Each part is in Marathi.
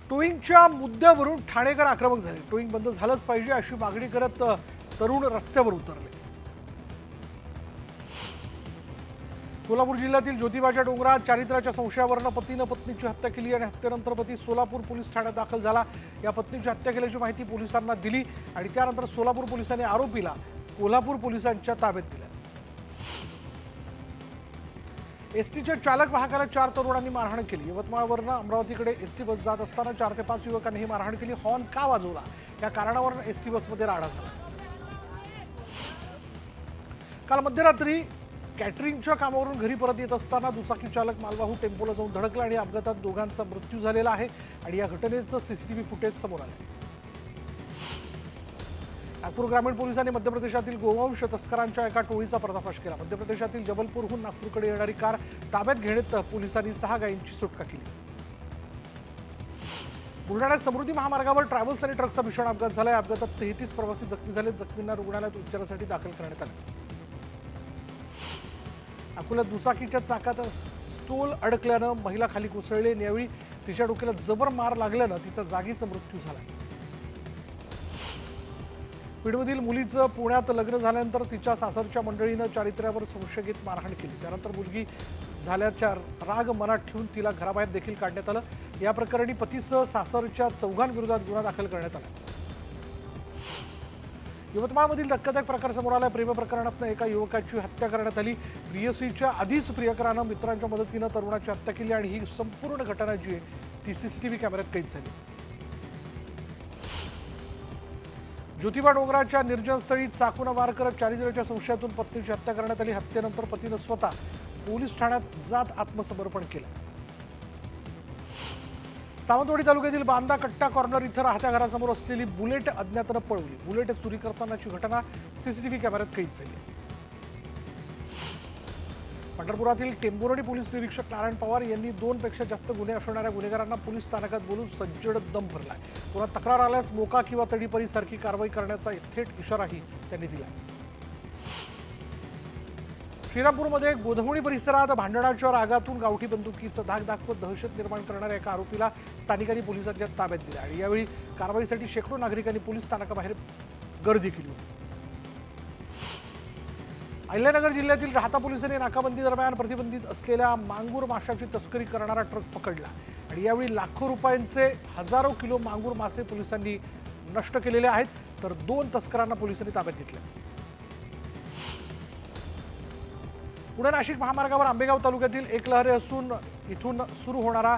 टोईंगच्या मुद्द्यावरून ठाणेकर आक्रमक झाले। टोईंग बंद झालंच पाहिजे अशी मागणी करत तरुण रस्त्यावर उतरले। कोल्हापूर जिल्ह्यातील ज्योतिबाच्या डोंगरात चारित्र्याच्या संशयावरून पतीने पत्नीची हत्या केली आणि हत्येनंतर पती सोलापूर पोलीस ठाण्यात दाखल झाला। या पत्नीची हत्या केल्याची माहिती पोलिसांना दिली आणि त्यानंतर सोलापूर पोलिसांनी आरोपीला कोल्हापूर पोलिसांच्या ताब्यात दिलं। एसटीच्या चालक वाहकाला 4 तरुणांनी मारहाण केली। यवतमाळवरून अमरावतीकडे एसटी बस जात असताना 4 ते 5 युवकांनी ही मारहाण केली। हॉर्न का वाजवला या कारणावरून एसटी बसमध्ये राडा झाला। काल मध्यरात्री कॅटरिंगच्या कामावरून घरी परत येत असताना दुचाकी चालक मालवाहू टेम्पोला जाऊन धडकला आणि अपघातात दोघांचा मृत्यू झालेला आहे आणि या घटनेचं सीसीटीव्ही फुटेज समोर आलंय। नागपूर ग्रामीण पोलिसांनी मध्य प्रदेशातील गोवंश तस्करांच्या एका टोळीचा पर्दाफाश केला। मध्य प्रदेशातील जबलपूरहून नागपूरकडे येणारी कार ताब्यात घेण्यात पोलिसांनी 6 गायींची सुटका केली। बुलढाण्यात समृद्धी महामार्गावर ट्रॅव्हल्स आणि ट्रकचा भीषण अपघात झाला। या अपघातात 33 प्रवासी जखमी झाले। जखमींना रुग्णालयात उपचारासाठी दाखल करण्यात आले। अकोल्यात दुचाकीच्या चाकात स्टोल अडकल्यानं महिला खाली कोसळली। यावेळी तिच्या डोक्याला जबर मार लागल्यानं तिचा जागीच मृत्यू झाला। बीडमधील मुलीचं पुण्यात लग्न झाल्यानंतर तिच्या सासरच्या मंडळीनं चारित्र्यावर संशय घेत मारहाण केली। त्यानंतर मुलगी झाल्याच्या राग मनात ठेवून तिला घराबाहेर देखील काढण्यात आलं। या प्रकरणी पतीसह सासरच्या 4 विरोधात गुन्हा दाखल करण्यात आला। यवतमाळमधील धक्कादायक प्रकार समोर आला। प्रेम प्रकरणात एका युवकाची हत्या करण्यात आली। प्रियसीच्या आधीच प्रियकरानं मित्रांच्या मदतीनं तरुणाची हत्या केली आणि ही संपूर्ण घटना जी आहे ती सीसीटीव्ही कॅमेऱ्यात कैद झाली। ज्योतिबा डोंगराच्या निर्जनस्थळी चाकून वार करत चारित्र्याच्या संशयातून पत्नीची हत्या करण्यात आली। हत्येनंतर पतीनं स्वतः पोलीस ठाण्यात जात आत्मसमर्पण केलं। सावंतवाडी तालुक्यातील बांदा कट्टा कॉर्नर इथं राहत्या घरासमोर असलेली बुलेट अज्ञातानं पळवली। बुलेट चोरी करतानाची घटना सीसीटीव्ही कॅमेऱ्यात कैद झाली। पंढरपुरातील टेंभुर्णी पोलीस निरीक्षक नारायण पवार यांनी 2 पेक्षा जास्त गुन्हे असणाऱ्या गुन्हेगारांना पोलीस स्थानकात बोलून सज्जड दम भरलाय। पुन्हा तक्रार आल्यास मोका किंवा तडीपरी सारखी कारवाई करण्याचा थेट इशाराही त्यांनी दिला। श्रीरामपूरमध्ये गोधवणी परिसरात भांडणाच्या रागातून गावठी बंदुकीचा धाक दाखवत दहशत निर्माण करणाऱ्या एका आरोपीला स्थानिकांनी पोलिसांच्या ताब्यात दिले आणि यावेळी कारवाईसाठी शेकडो नागरिकांनी पोलीस स्थानकाबाहेर गर्दी केली होती। अहिल्यानगर जिल्ह्यातील राहता पोलिसांनी नाकाबंदी दरम्यान प्रतिबंधित असलेल्या मांगूर माशाची तस्करी करणारा ट्रक पकडला आणि यावेळी लाखो रुपयांचे हजारो किलो मांगूर मासे पोलिसांनी नष्ट केलेले आहेत, तर 2 तस्करांना पोलिसांनी ताब्यात घेतले। पुणे नाशिक महामार्गावर आंबेगाव तालुक्यातील एकलहरे असून इथून सुरू होणारा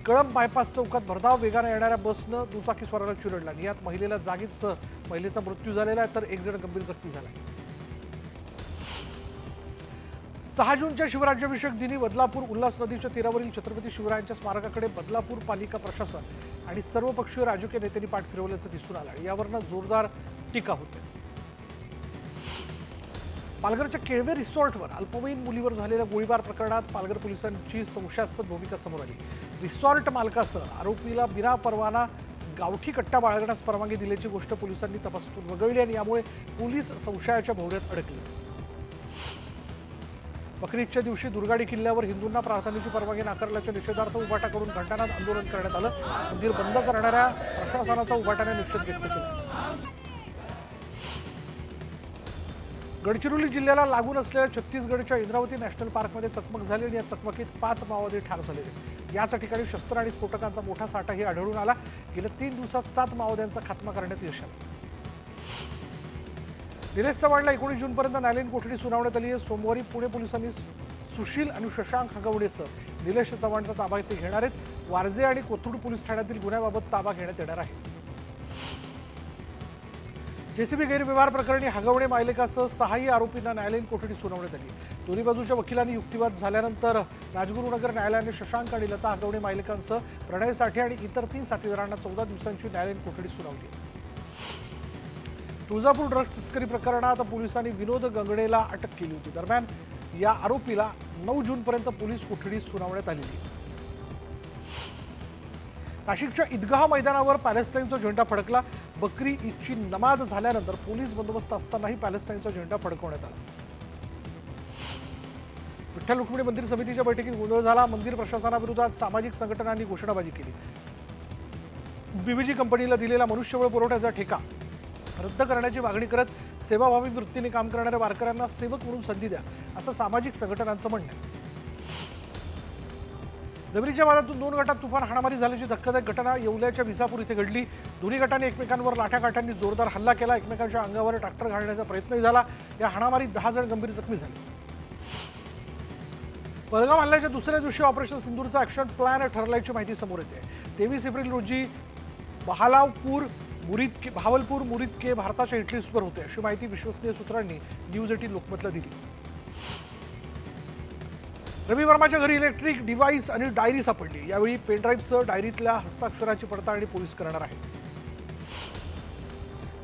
कळंब बायपास चौकात भरधाव वेगाने येणाऱ्या बसनं दुचाकीस्वाराला चिरडला आणि यात महिलेला जागीच महिलेचा मृत्यू झालेला आहे, तर 1 जण गंभीर जखमी झाला आहे। 6 जूनच्या शिवराज्याभिषेक दिनी बदलापूर उल्हास नदीच्या तीरावरील छत्रपती शिवरायांच्या स्मारकाकडे बदलापूर पालिका प्रशासन आणि सर्वपक्षीय राजकीय नेत्यांनी पाठ फिरवल्याचं दिसून आलं आणि यावरनं जोरदार टीका होते। पालघरच्या केळवे रिसॉर्टवर अल्पवयीन मुलीवर झालेल्या गोळीबार प्रकरणात पालघर पोलिसांची संशयास्पद भूमिका समोर आली। रिसॉर्ट मालकासह आरोपीला बिना परवाना गावठी कट्टा बाळगण्यास परवानगी दिल्याची गोष्ट पोलिसांनी तपासातून वगळली आणि यामुळे पोलीस संशयाच्या भोवऱ्यात अडकले। बकरी ईदच्या दिवशी दुर्गाडी किल्ल्यावर हिंदूंना प्रार्थनेची परवानगी नाकारल्याच्या निषेधार्थ उभाटा करून घंटानाद आंदोलन करण्यात आलं। मंदिर बंद करणाऱ्या प्रशासनाचा उभाटाने निषेध व्यक्त केला। गडचिरोली जिल्ह्याला लागून असलेल्या छत्तीसगडच्या इंद्रावती नॅशनल पार्कमध्ये चकमक झाली आणि या चकमकीत 5 माओवादी ठार झाले। याच ठिकाणी शस्त्र आणि स्फोटकांचा मोठा साठाही आढळून आला। गेल्या 3 दिवसात 7 माओवाद्यांचा खात्मा करण्यात यश आलं। निलेश चव्हाणला 19 जूनपर्यंत न्यायालयीन कोठडी सुनावण्यात आली आहे। सोमवारी पुणे पोलिसांनी सुशील आणि शशांक हगवणेसह निलेश चव्हाणचा ताबा ते घेणार आहेत। वारजे आणि कोथरूड पोलीस ठाण्यातील गुन्ह्याबाबत ताबा घेण्यात येणार आहे। जेसीबी गैरव्यवहार प्रकरणी हगवणे मायलेकासह 6 आरोपींना न्यायालयीन कोठडी सुनावण्यात आली। दोन्ही बाजूच्या वकिलांनी युक्तिवाद झाल्यानंतर राजगुरुनगर न्यायालयाने शशांक आणि लता हगवणे मायलेकांसह प्रणय साठे आणि इतर 3 साथीदारांना 14 दिवसांची न्यायालयीन कोठडी सुनावली। तुळजापूर ड्रग्ज तस्करी प्रकरणात पोलिसांनी विनोद गंगणेला अटक केली होती। दरम्यान या आरोपीला 9 जूनपर्यंत पोलीस कोठडी सुनावण्यात आलेली आहे। नाशिकच्या ईदगाह मैदानावर पॅलेस्टाईनचा झेंडा फडकला। बकरी ईदची नमाज झाल्यानंतर पोलीस बंदोबस्त असतानाही पॅलेस्टाईनचा झेंडा फडकवण्यात आला। विठ्ठल रुक्मिणी मंदिर समितीच्या बैठकीत गोंधळ झाला। मंदिर प्रशासनाविरोधात सामाजिक संघटनांनी घोषणाबाजी केली। बीबीजी कंपनीला दिलेला मनुष्यबळ पुरवठ्याचा ठेका रद्द करण्याची मागणी करत सेवाभावी वृत्तीने काम करणाऱ्या वारकऱ्यांना सेवक म्हणून संधी द्या, असं सामाजिक संघटनांचं म्हणणं आहे. जमिनीच्या वादातून 2 गटात तुफान हाणामारी झाल्याची धक्कादायक घटना येवल्याच्या विसापूर इथे घडली. दोन्ही गटांनी एकमेकांवर लाठ्याकाठ्यांनी जोरदार हल्ला केला. एकमेकांच्या अंगावर ट्रॅक्टर घालण्याचा प्रयत्नही झाला. या हाणामारीत 10 जण गंभीर जखमी झाले. पहलगाम हल्ल्याच्या दुसऱ्या दिवशी ऑपरेशन सिंदूरचा ॲक्शन प्लॅन ठरल्याची माहिती समोर येते. 23 एप्रिल रोजी भावलपूर मुरीद के भारताच्या हिटलिस्टवर होते, अशी माहिती विश्वसनीय सूत्रांनी न्यूज 18 लोकमतला दिली. रवी वर्माच्या घरी इलेक्ट्रिक डिव्हाइस आणि डायरी सापडली. यावेळी पेनड्राईव्हसह डायरीतल्या हस्ताक्षराची पडताळणी पोलीस करणार आहेत.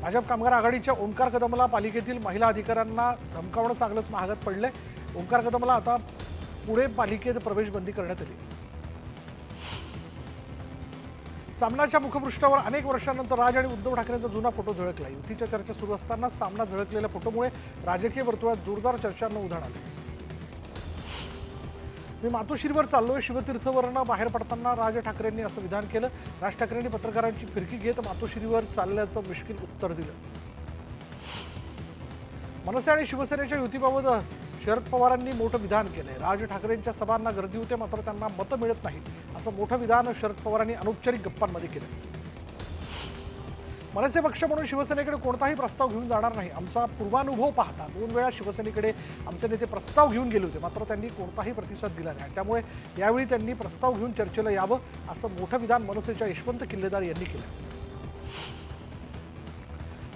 भाजप कामगार आघाडीच्या ओंकार कदमला पालिकेतील महिला अधिकाऱ्यांना धमकावणं चांगलंच महागात पडलंय. ओंकार कदमला आता पुणे पालिकेत प्रवेश बंदी करण्यात आली. सामनाच्या मुखपृष्ठावर अनेक वर्षांनंतर राज आणि उद्धव ठाकरेंचा जुना फोटो झळकला. युतीच्या चर्चा सुरू असताना सामना झळकलेल्या फोटोमुळे राजकीय वर्तुळात जोरदार चर्चांना उधाण आले. मी मातोश्रीवर चाललोय, शिवतीर्थवरनं बाहेर पडताना राज ठाकरेंनी असं विधान केलं. राज ठाकरेंनी पत्रकारांची फिरकी घेत मातोश्रीवर चालल्याचं मिश्किल उत्तर दिलं. मनसे आणि शिवसेनेच्या युतीबाबत शरद पवारांनी मोठं विधान केलंय. राज ठाकरेंच्या सभांना गर्दी होते, मात्र त्यांना मतं मिळत नाहीत, असं मोठं विधान शरद पवारांनी अनौपचारिक गप्पांमध्ये केलं. मनसे पक्ष म्हणून शिवसेनेकडे कोणताही प्रस्ताव घेऊन जाणार नाही. आमचा पूर्वानुभव पाहता 2 वेळा शिवसेनेकडे आमचे नेते प्रस्ताव घेऊन गेले होते, मात्र त्यांनी कोणताही प्रतिसाद दिला नाही. त्यामुळे यावेळी त्यांनी प्रस्ताव घेऊन चर्चेला यावं, असं मोठं विधान मनसेच्या यशवंत किल्लेदार यांनी केलं.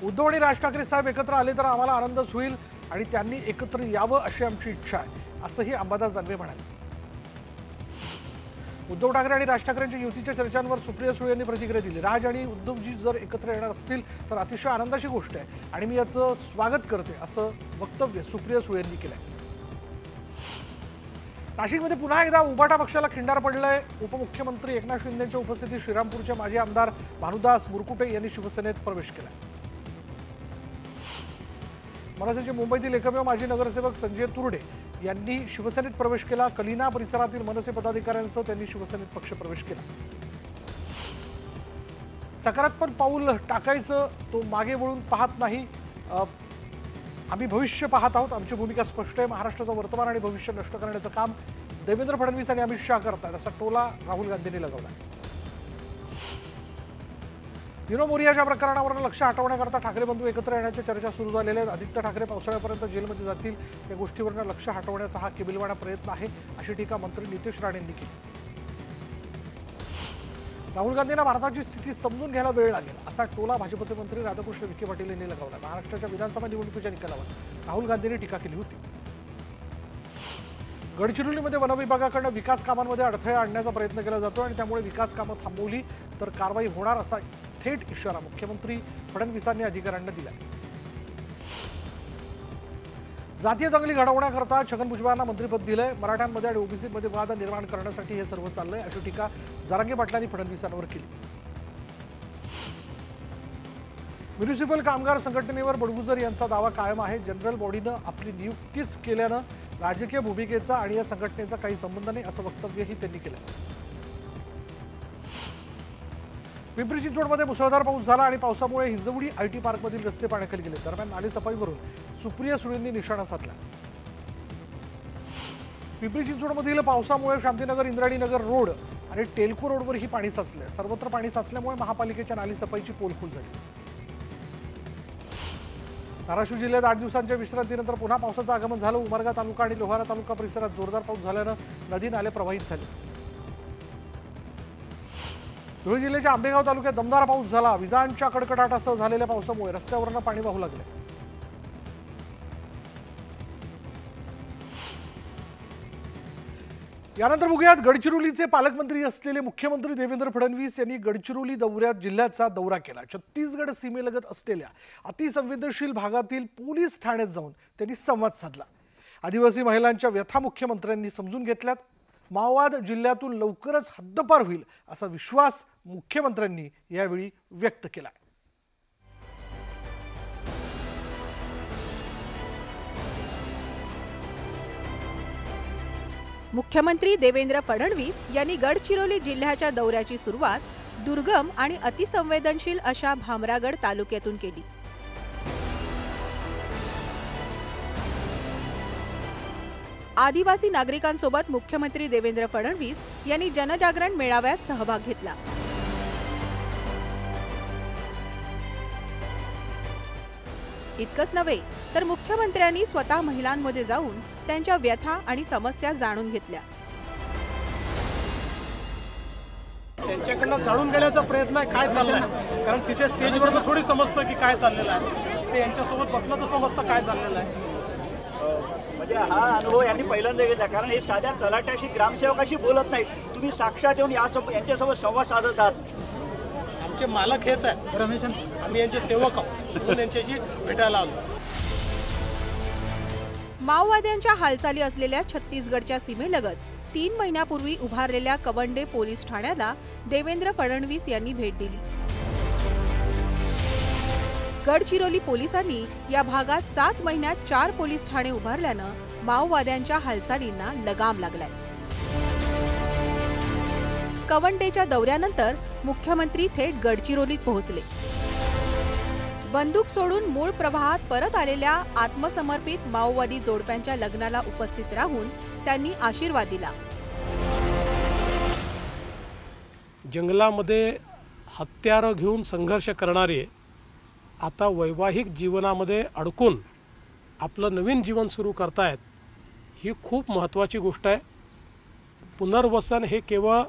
उद्धव आणि राज ठाकरे साहेब एकत्र आले तर आम्हाला आनंदच होईल आणि त्यांनी एकत्र यावं अशी आमची इच्छा आहे, असंही अंबादास दानवे म्हणाले. उद्धव ठाकरे आणि राज ठाकरेंच्या युतीच्या चर्चांवर सुप्रिया सुळे यांनी प्रतिक्रिया दिली. राज आणि उद्धवजी जर एकत्र येणार असतील तर अतिशय आनंदाची गोष्ट आहे आणि मी याचं स्वागत करते, असं वक्तव्य सुप्रिया सुळे यांनी केलंय. नाशिकमध्ये पुन्हा एकदा उभाटा पक्षाला खिंडार पडलंय. उपमुख्यमंत्री एकनाथ शिंदेच्या उपस्थितीत श्रीरामपूरचे माजी आमदार भानुदास मुरकुटे यांनी शिवसेनेत प्रवेश केला. मनसेचे मुंबईतील एकमेव माजी नगरसेवक संजय तुरडे यांनी शिवसेनेत प्रवेश केला. कलिना परिसरातील मनसे पदाधिकाऱ्यांसह त्यांनी शिवसेनेत पक्षप्रवेश केला. सकारात्मक पाऊल टाकायचं, तो मागे वळून पाहत नाही. आम्ही भविष्य पाहत आहोत. आमची भूमिका स्पष्ट आहे. महाराष्ट्राचं वर्तमान आणि भविष्य नष्ट करण्याचं काम देवेंद्र फडणवीस आणि अमित शहा करतात, असा टोला राहुल गांधींनी लगावला. दिनो मोरियाच्या प्रकरणावर लक्ष हटवण्याकरता ठाकरे बंधू एकत्र येण्याच्या चर्चा सुरू झालेल्या आहेत. आदित्य ठाकरे पावसाळ्यापर्यंत जेलमध्ये जातील, या गोष्टीवर लक्ष हटवण्याचा हा केबिलवाणा प्रयत्न आहे, अशी टीका मंत्री नितेश राणेंनी केली. राहुल गांधींना भारताची स्थिती समजून घ्यायला वेळ लागेल, असा टोला भाजपचे मंत्री राधाकृष्ण विखे पाटील यांनी लगावला. महाराष्ट्राच्या विधानसभा निवडणुकीच्या निकालावर राहुल गांधींनी टीका केली होती. गडचिरोलीमध्ये वनविभागाकडून विकास कामांमध्ये अडथळे आणण्याचा प्रयत्न केला जातो आणि त्यामुळे विकास कामं थांबवली तर कारवाई होणार, असा थेट इशारा मुख्यमंत्री फडणवीसांनी अधिकाऱ्यांना दिला. जातीय दंगली घडवण्याकरता छगन भुजबळांना मंत्रिपद दिलंय. मराठ्यांमध्ये आणि ओबीसीमध्ये वाद निर्माण करण्यासाठी हे सर्व चाललंय, अशी टीका जरांगे पाटलांनी फडणवीसांवर केली. म्युनिसिपल कामगार संघटनेवर बडगुजर यांचा दावा कायम आहे. जनरल बॉडीनं आपली नियुक्तीच केल्यानं राजकीय भूमिकेचा आणि या संघटनेचा काही संबंध नाही, असं वक्तव्यही त्यांनी केलं. पिंपरी चिंचवडमध्ये मुसळधार पाऊस झाला आणि पावसामुळे हिंजवडी आयटी पार्कमधील रस्ते पाण्याखाली गेले. दरम्यान नालेसफाईवरून सुप्रिया सुळेंनी निशाणा साधला. पिंपरी चिंचवडमधील पावसामुळे शांतीनगर इंद्राणीनगर रोड आणि टेल्को रोडवरही पाणी साचले. सर्वत्र पाणी साचल्यामुळे महापालिकेच्या नालेसफाईची पोलखोल झाली. धाराशिव जिल्ह्यात 8 दिवसांच्या विश्रांतीनंतर पुन्हा पावसाचं आगमन झालं. उमरगा तालुका आणि लोहारा तालुका परिसरात जोरदार पाऊस झाल्यानं नदी नाले प्रवाहित झाले. धुळे जिल्ह्याच्या आंबेगाव तालुक्यात दमदार पाऊस झाला. विजांच्या कडकडाटासह झालेल्या पावसामुळे रस्त्यावरनं पाणी वाहू लागले. यानंतर बघूयात गडचिरोलीचे पालकमंत्री असलेले मुख्यमंत्री देवेंद्र फडणवीस यांनी गडचिरोली जिल्ह्याचा दौरा केला. छत्तीसगड सीमेलगत असलेल्या अतिसंवेदनशील भागातील पोलीस ठाण्यात जाऊन त्यांनी संवाद साधला. आदिवासी महिलांच्या व्यथा मुख्यमंत्र्यांनी समजून घेतल्यात. माओवाद जिल्ह्यातून लवकरच हद्दपार होईल असा विश्वास मुख्यमंत्र्यांनी यावेळी व्यक्त केला. मुख्यमंत्री देवेंद्र फडणवीस यांनी गडचिरोली जिल्ह्याच्या दौऱ्याची सुरुवात दुर्गम आणि अतिसंवेदनशील अशा भामरागड तालुक्यातून केली। आदिवासी नागरिकांसोबत मुख्यमंत्री देवेंद्र फडणवीस यांनी जनजागरण मेळाव्यात सहभाग घेतला। इतकंच नव्हे तर मुख्यमंत्र्यांनी स्वतः महिलांमध्ये जाऊन त्यांच्या व्यथा आणि समस्या जाणून घेतल्या। त्यांच्याकडनं जाणून घेण्याचा प्रयत्न आहे काय चाललंय, कारण तिथे स्टेजवर थोडी समजतं की काय चाललेलं आहे, ते यांच्यासोबत बसलं तर समजतं काय चाललेलं आहे। म्हणजे हा अनुभव यांनी पहिल्यांदा घेतला, कारण हे साध्या तलाट्याशी ग्रामसेवकाशी बोलत नाहीत, तुम्ही साक्षात येऊन यांच्यासोबत संवाद साधत आहात। आमचे मालक हेच आहे रमेश, आम्ही यांचे सेवक आहोत म्हणून यांच्याशी भेटायला आलो। माओवाद्यांच्या हालचाली असलेल्या छत्तीसगडच्या सीमेलगत 3 महिन्यापूर्वी उभारलेल्या कवंडे पोलीस ठाण्याला देवेंद्र फडणवीस यांनी भेट दिली। गडचिरोली पोलिसांनी या भागात 7 महिन्यात 4 पोलीस ठाणे उभारल्यानं माओवाद्यांच्या हालचालींना लगाम लागलाय। कवंडेच्या दौऱ्यानंतर मुख्यमंत्री थेट गडचिरोलीत पोहोचले। बंदूक सोडून मूळ प्रवाहात परत आलेल्या आत्मसमर्पित माओवादी जोडप्यांच्या लग्नाला उपस्थित राहून त्यांनी आशीर्वाद दिला। जंगलामध्ये हत्यारं घेऊन संघर्ष करणारे आता वैवाहिक जीवनामध्ये अडकून आपलं नवीन जीवन सुरू करतायत, ही खूप महत्त्वाची गोष्ट आहे। पुनर्वसन हे केवळ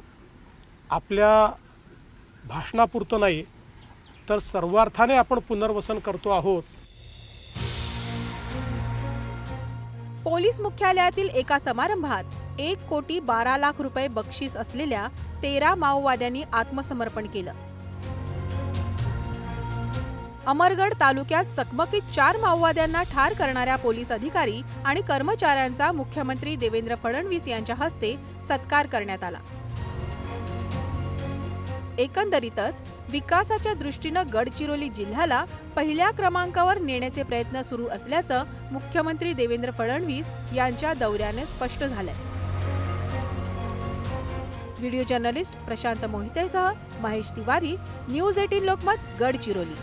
आपल्या भाषणापुरतं नाही, तर सर्वार्थाने आपण पुनर्वसन करतो आहोत। पोलीस मुख्यालयातील एका समारंभात 1,12,00,000 रुपये बक्षीस असलेल्या 13 माओवाद्यांनी आत्मसमर्पण केलं। अमरगड तालुक्यात चकमकीत 4 माओवाद्यांना ठार करणाऱ्या पोलीस अधिकारी आणि कर्मचाऱ्यांचा मुख्यमंत्री देवेंद्र फडणवीस यांच्या हस्ते सत्कार करण्यात आला। एकंदरीतच विकासाच्या दृष्टीनं गडचिरोली जिल्ह्याला पहिल्या क्रमांकावर नेण्याचे प्रयत्न सुरू असल्याचं मुख्यमंत्री देवेंद्र फडणवीस यांच्या दौऱ्याने स्पष्ट झालंय। व्हिडिओ जर्नलिस्ट प्रशांत मोहितेसह महेश तिवारी, न्यूज 18 लोकमत, गडचिरोली।